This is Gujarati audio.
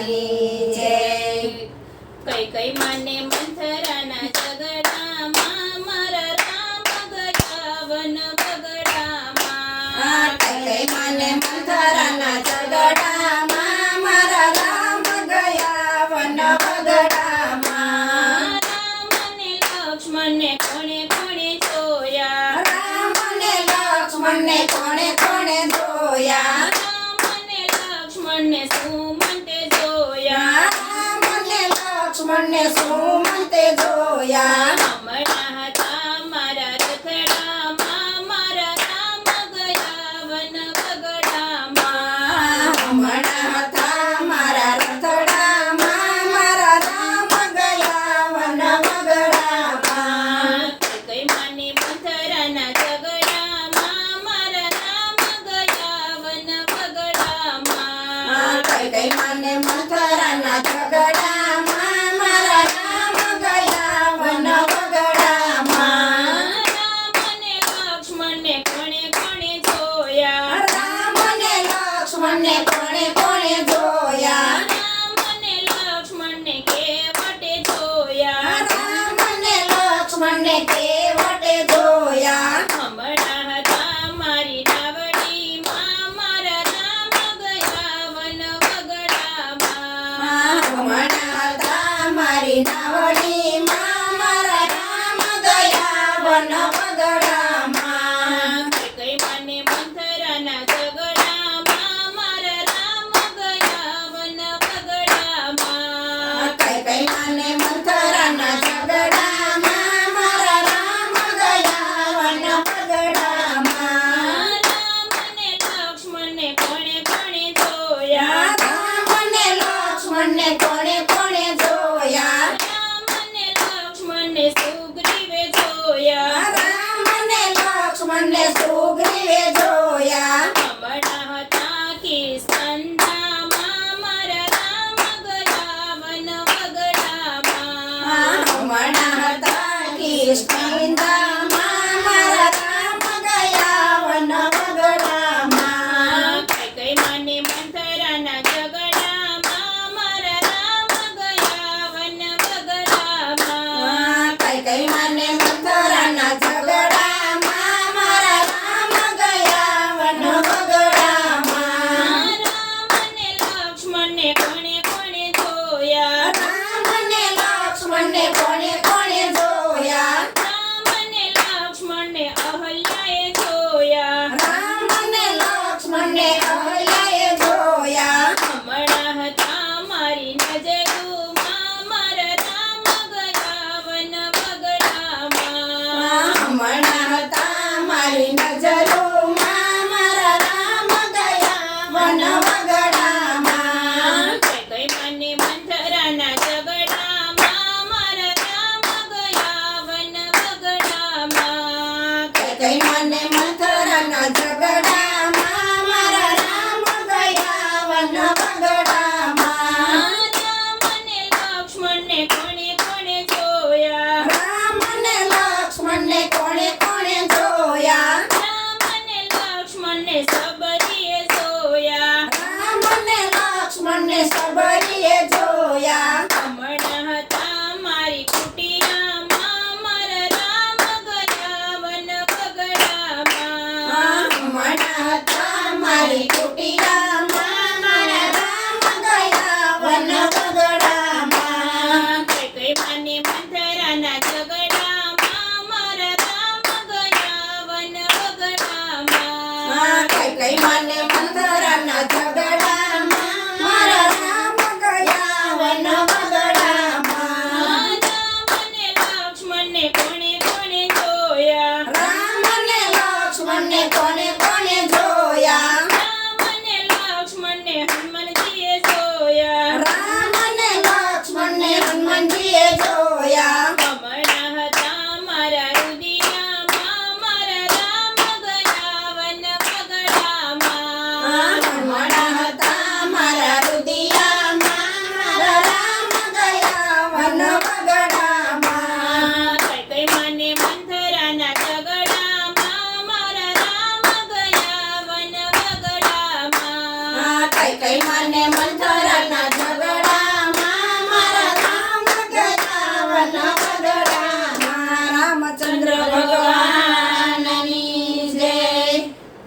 માતાની જય. કઈ કઈ માને મંથરાના ઝઘડામાં મારા રામ ગયા વન બગડામાં. કઈ કઈ માને મંથરાના ઝઘડામાં મારા રામ ગયા વન બગડામાં. રામ અને લક્ષ્મણને કોણે કોણે જોયા. રામ અને લક્ષ્મણને કોણે કોણે જોયા. રામ અને લક્ષ્મણને સુમંતે જોયા. રામ અને લક્ષ્મણને સુમંતે જોયા. હમણાં હતા મારા રથડામાં મારા રામ ગયા વન બગડામાં. હમણાં હતા મારા રથડામાં મારા રામ ગયા વન બગડામાં. કઈ માને મંથરાના ઝઘડામાં મારા રામ ગયા વન બગડામાં. કઈ કઈ માને મંથરાના ઝઘડામાં મારા રામ ગયા વન બગડામાં. રામ અને લક્ષ્મણને કોણે કોણે જોયા. રામ અને લક્ષ્મણને કોણે કોણે જોયા. રામ અને લક્ષ્મણને કેવટે જોયા. રામ અને લક્ષ્મણને કેવટે જોયા. હમણાં હતા મારી નાવડીમાં મારા રામ ગયા વન બગડામાં. હમણાં હતા મારી નાવડીમાં મારા રામ ગયા વન બગડામાં. કઈ માને મંથરાના ઝઘડામાં મારા રામ ગયા વન બગડામાં. કઈ કઈ માને મંથરાના ઝઘડામાં મારા રામ ગયા વન બગડામાં. રામ અને લક્ષ્મણને કોણે કોણે જોયા. રામ અને લક્ષ્મણને કોણે કોણે જોયા. રામ અને લક્ષ્મણને સુગ્રીવે જોયા. રામ અને લક્ષ્મણને સુગ્રીવે જોયા. હમણાં હતા કિષ્કંધામાં મારા રામ ગયા વન બગડામાં. હમણાં હતા કિષ્કિંધામાં મારા રામ ગયા વન બગડામાં. કઈ કઈ માને મંથરાના ઝઘડામાં મારા રામ ગયા વન બગડામાં. કઈ કઈ માને મંથરાના ઝઘડામાં મારા રામ ગયા વન બગડામાં. રામ અને લક્ષ્મણને કોણે કોણે જોયા. રામ અને લક્ષ્મણને કોણે કોણે જોયા. રામ અને લક્ષ્મણને અહલ્યાએ જોયા. રામ અને લક્ષ્મણને અહલ્યાએ જોયા. હમણાં હતા મારી નજરોમાં મારા રામ ગયા વન બગડામાં. હમણાં હતા મારી નજરોમાં મારા રામ ગયા વન બગડામાં. કઈ કઈ માને મંથરાના ઝઘડામાં મારા રામ ગયા વન બગડામાં. કઈ કઈ મને મંથરાના ઝઘડામાં મારા રામ ગયા વન બગડામાં. રામ અને લક્ષ્મણને કોણે કોણે જોયા. રામ અને લક્ષ્મણને કોણે કોણે જોયા. રામ અને લક્ષ્મણને સબરીએ જોયા. રામ અને લક્ષ્મણને સબરીએ જોયા.